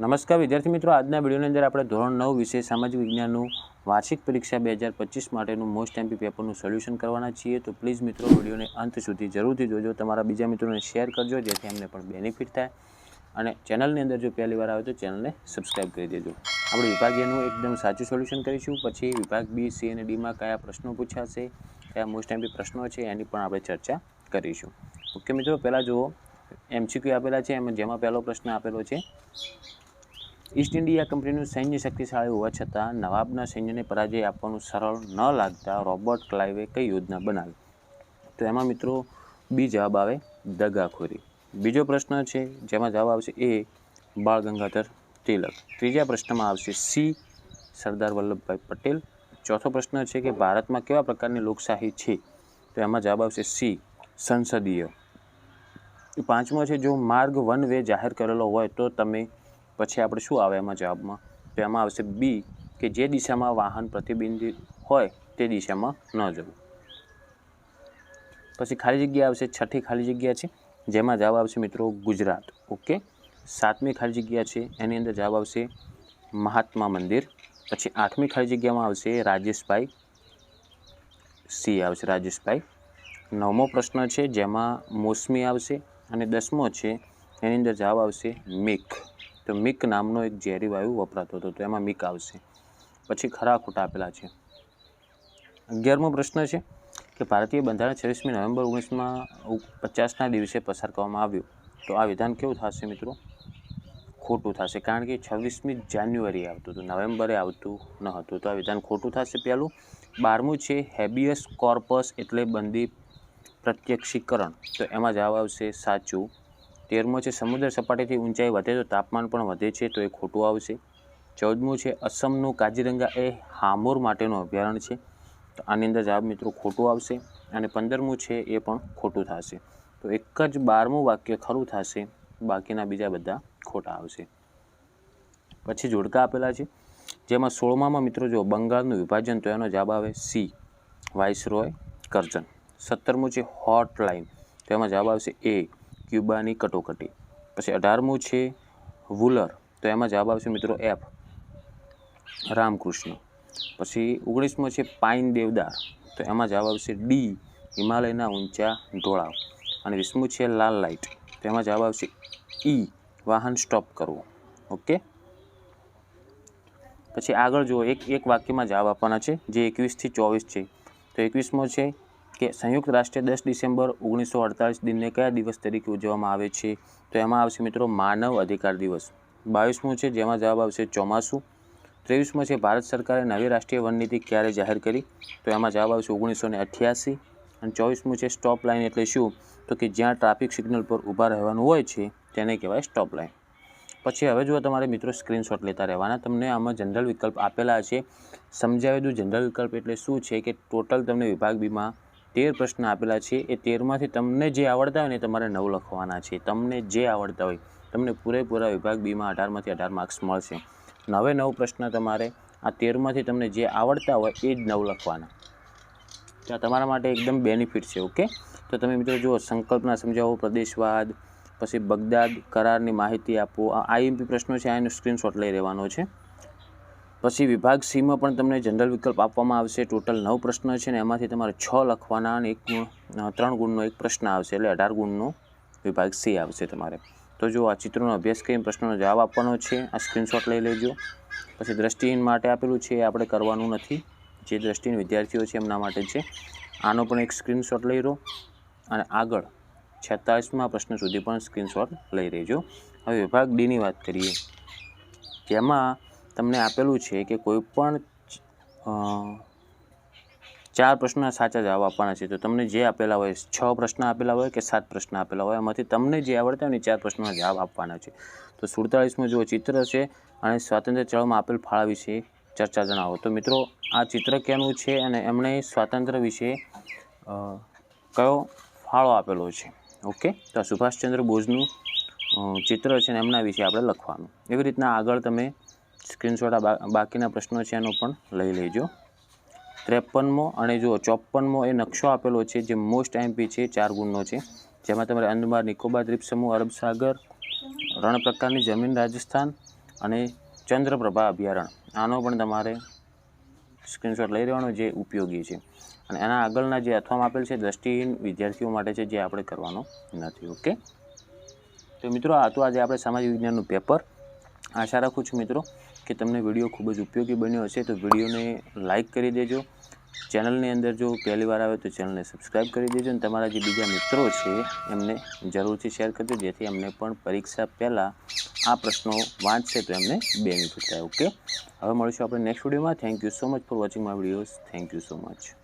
નમસ્કાર વિદ્યાર્થી મિત્રો, આજના વિડીયોની અંદર આપણે ધોરણ 9 વિષય સામાજિક વિજ્ઞાનનું વાર્ષિક પરીક્ષા 2025 માટેનું મોસ્ટ એમપી પેપરનું સોલ્યુશન કરવાના છીએ. તો પ્લીઝ મિત્રો વિડીયોને અંત સુધી જરૂરથી જોજો, તમારા બીજા મિત્રોને શેર કરજો જેથી એમને પણ બેનિફિટ થાય. અને ચેનલની અંદર જો પહેલી વાર આવે તો ચેનલને સબસ્ક્રાઈબ કરી દેજો. આપણે વિભાગ એનું એકદમ સાચું સોલ્યુશન કરીશું. પછી વિભાગ બી, સી અને ડીમાં કયા પ્રશ્નો પૂછાશે, કયા મોસ્ટ એમપી પ્રશ્નો છે એની પણ આપણે ચર્ચા કરીશું. ઓકે મિત્રો, પહેલાં જુઓ એમસીક્યુ આપેલા છે, જેમાં પહેલો પ્રશ્ન આપેલો છે, ઈસ્ટ ઇન્ડિયા કંપનીનું સૈન્ય શક્તિશાળી હોવા છતાં નવાબના સૈન્યને પરાજય આપવાનું સરળ ન લાગતા રોબર્ટ ક્લાઇવે કઈ યોજના બનાવી? તો એમાં મિત્રો બી જવાબ આવે દગાખોરી. બીજો પ્રશ્ન છે જેમાં જવાબ આવશે એ બાળ ગંગાધર તિલક. ત્રીજા પ્રશ્નમાં આવશે સી સરદાર વલ્લભભાઈ પટેલ. ચોથો પ્રશ્ન છે કે ભારતમાં કેવા પ્રકારની લોકશાહી છે? તો એમાં જવાબ આવશે સી સંસદીય. પાંચમો છે જો માર્ગ વન વે જાહેર કરેલો હોય તો તમે, પછી આપણે શું આવે એમાં જવાબમાં? તો એમાં આવશે બી કે જે દિશામાં વાહન પ્રતિબંધિત હોય તે દિશામાં ન જવું. પછી ખાલી જગ્યા આવશે, છઠ્ઠી ખાલી જગ્યા છે જેમાં જવાબ આવશે મિત્રો ગુજરાત. ઓકે, સાતમી ખાલી જગ્યા છે એની અંદર જવાબ આવશે મહાત્મા મંદિર. પછી આઠમી ખાલી જગ્યામાં આવશે રાજેશભાઈ, સી આવશે રાજેશભાઈ. નવમો પ્રશ્ન છે જેમાં મોસમી આવશે. અને 10મો છે એની અંદર જવાબ આવશે મિક. તો મિક નામનો એક ઝેરી વાયુ વપરાતો હતો, તો એમાં મિક આવશે. પછી ખરા ખોટા આપેલા છે. 11મો પ્રશ્ન છે કે ભારતીય બંધારણ 26મી નવેમ્બર 1950ના દિવસે પસાર કરવામાં આવ્યું. તો આ વિધાન કેવું થશે મિત્રો? ખોટું થશે, કારણ કે 26મી જાન્યુઆરી આવતું હતું, નવેમ્બરે આવતું ન હતું, તો આ વિધાન ખોટું થશે પહેલું. 12મું છે હેબિયસ કોર્પસ એટલે બંદી પ્રત્યક્ષીકરણ. તો એમાં જવાબ આવશે સાચું. 13મો છે સમુદ્ર સપાટીથી ઊંચાઈ વધે તો તાપમાન પણ વધે છે, તો એ ખોટું આવશે. 14મું છે અસમનું કાજીરંગા એ હામોર માટેનું અભયારણ્ય છે. તો આની અંદર જવાબ મિત્રો ખોટું આવશે. અને 15મું છે એ પણ ખોટું થશે. તો એક જ 12મું વાક્ય ખરું થશે, બાકીના બીજા બધા ખોટા આવશે. પછી જોડકા આપેલા છે જેમાં 16મામાં મિત્રો જો બંગાળનું વિભાજન, તો એનો જવાબ આવે સી વાઇસરોય કર્જન. 17મું છે હોટલાઇન, તો એમાં જવાબ આવશે એ ક્યુબાની કટોકટી. પછી 18મું છે વુલર, તો એમાં જવાબ આવશે મિત્રો એફ રામકૃષ્ણ. પછી 19મો છે પાઇન દેવદાર, તો એમાં જવાબ આવશે ડી હિમાલયના ઊંચા ઢોળાવ. અને 20મું છે લાલ લાઇટ, તો એમાં જવાબ આવશે ઈ વાહન સ્ટોપ કરવો. ઓકે, પછી આગળ જુઓ, એક વાક્યમાં જવાબ આપવાના છે જે 21 થી 24 છે. તો 21મો છે કે સંયુક્ત રાષ્ટ્રે 10 ડિસેમ્બર 1948 દિનને કયા દિવસ તરીકે ઉજવવામાં આવે છે? તો એમાં આવશે મિત્રો માનવ અધિકાર દિવસ. 22મું છે જેમાં જવાબ આવશે ચોમાસું. 23મો છે ભારત સરકારે નવી રાષ્ટ્રીય વનનીતિ ક્યારે જાહેર કરી? તો એમાં જવાબ આવશે 1988. અને 24મું છે સ્ટોપ લાઇન એટલે શું? તો કે જ્યાં ટ્રાફિક સિગ્નલ પર ઊભા રહેવાનું હોય છે તેને કહેવાય સ્ટોપ લાઇન. પછી હવે જો તમારે મિત્રો સ્ક્રીનશોટ લેતા રહેવાના. તમને આમાં જનરલ વિકલ્પ આપેલા છે, સમજાવી દઉં. જનરલ વિકલ્પ એટલે શું છે કે ટોટલ તમને વિભાગ બીમાં 13 પ્રશ્ન આપેલા છે. એ 13માંથી તમને જે આવડતા હોય ને તમારે 9 લખવાના છે. તમને જે આવડતા હોય, તમને પૂરેપૂરા વિભાગ બીમાં 18માંથી 18 માર્ક્સ મળશે. 9 પ્રશ્ન તમારે આ 13માંથી તમને જે આવડતા હોય એ જ 9 લખવાના. તો તમારા માટે એકદમ બેનિફિટ છે. ઓકે, તો તમે મિત્રો જુઓ, સંકલ્પના સમજાવો, પ્રદેશવાદ, પછી બગદાદ કરારની માહિતી આપો. આ આઈએમપી પ્રશ્નો છે, આનો સ્ક્રીનશોટ લઈ રહેવાનો છે. પછી વિભાગ સીમાં પણ તમને જનરલ વિકલ્પ આપવામાં આવશે. ટોટલ 9 પ્રશ્ન છે ને એમાંથી તમારે 6 લખવાના અને 3 ગુણનો એક પ્રશ્ન આવશે, એટલે 18 ગુણનો વિભાગ સી આવશે તમારે. તો જો આ ચિત્રોનો અભ્યાસ કરીને પ્રશ્નોનો જવાબ આપવાનો છે, આ સ્ક્રીનશોટ લઈ લેજો. પછી દ્રષ્ટિહીન માટે આપેલું છે, એ આપણે કરવાનું નથી, જે દ્રષ્ટિહીન વિદ્યાર્થીઓ છે એમના માટે છે. આનો પણ એક સ્ક્રીનશોટ લઈ લો અને આગળ 46મા પ્રશ્ન સુધી પણ સ્ક્રીનશોટ લઈ લેજો. હવે વિભાગ ડીની વાત કરીએ, જેમાં તમને આપેલું છે કે કોઈ પણ 4 પ્રશ્નના સાચા જવાબ આપવાના છે. તો તમને જે આપેલા હોય, 6 પ્રશ્ન આપેલા હોય કે 7 પ્રશ્ન આપેલા હોય, એમાંથી તમને જે આવડતા હોય ને 4 પ્રશ્નોના જવાબ આપવાના છે. તો 47મું જો ચિત્ર છે અને સ્વાતંત્ર્ય ચળવળમાં આપેલ ફાળા વિશે ચર્ચા જણાવો. તો મિત્રો આ ચિત્ર ક્યાંનું છે અને એમણે સ્વાતંત્ર્ય વિશે કયો ફાળો આપેલો છે? ઓકે, તો આ સુભાષચંદ્ર બોઝનું ચિત્ર છે ને એમના વિશે આપણે લખવાનું. એવી રીતના આગળ તમે સ્ક્રીનશોટ બાકીના પ્રશ્નો છે એનો પણ લઈ લેજો. 53મો અને જો 54મો એ નકશો આપેલો છે જે મોસ્ટ એમપી છે, 4 ગુણનો છે, જેમાં તમારે અંદમાન નિકોબાર દ્વીપ સમૂહ, અરબ સાગર, રણ પ્રકારની જમીન રાજસ્થાન અને ચંદ્રપ્રભા અભયારણ્ય, આનો પણ તમારે સ્ક્રીનશોટ લઈ લેવાનો, જે ઉપયોગી છે. અને એના આગળના જે અથવામાં આપેલ છે દ્રષ્ટિહીન વિદ્યાર્થીઓ માટે છે, જે આપણે કરવાનો નથી. ઓકે, તો મિત્રો આ તો આજે આપણે સામાજિક વિજ્ઞાનનું પેપર. આશા રાખું છું મિત્રો કે તમને વિડીયો ખૂબ જ ઉપયોગી બન્યો હશે. તો વિડીયોને લાઇક કરી દેજો. ચેનલની અંદર જો પહેલી વાર આવે તો ચેનલને સબસ્ક્રાઈબ કરી દેજો. અને તમારા જે બીજા મિત્રો છે એમને જરૂરથી શેર કરજો, જેથી એમને પણ પરીક્ષા પહેલાં આ પ્રશ્નો વાંચશે તો એમને બેનિફિટ થાય. ઓકે, હવે મળીશું આપણે નેક્સ્ટ વિડીયોમાં. Thank you so much for watching my videos. Thank you so much.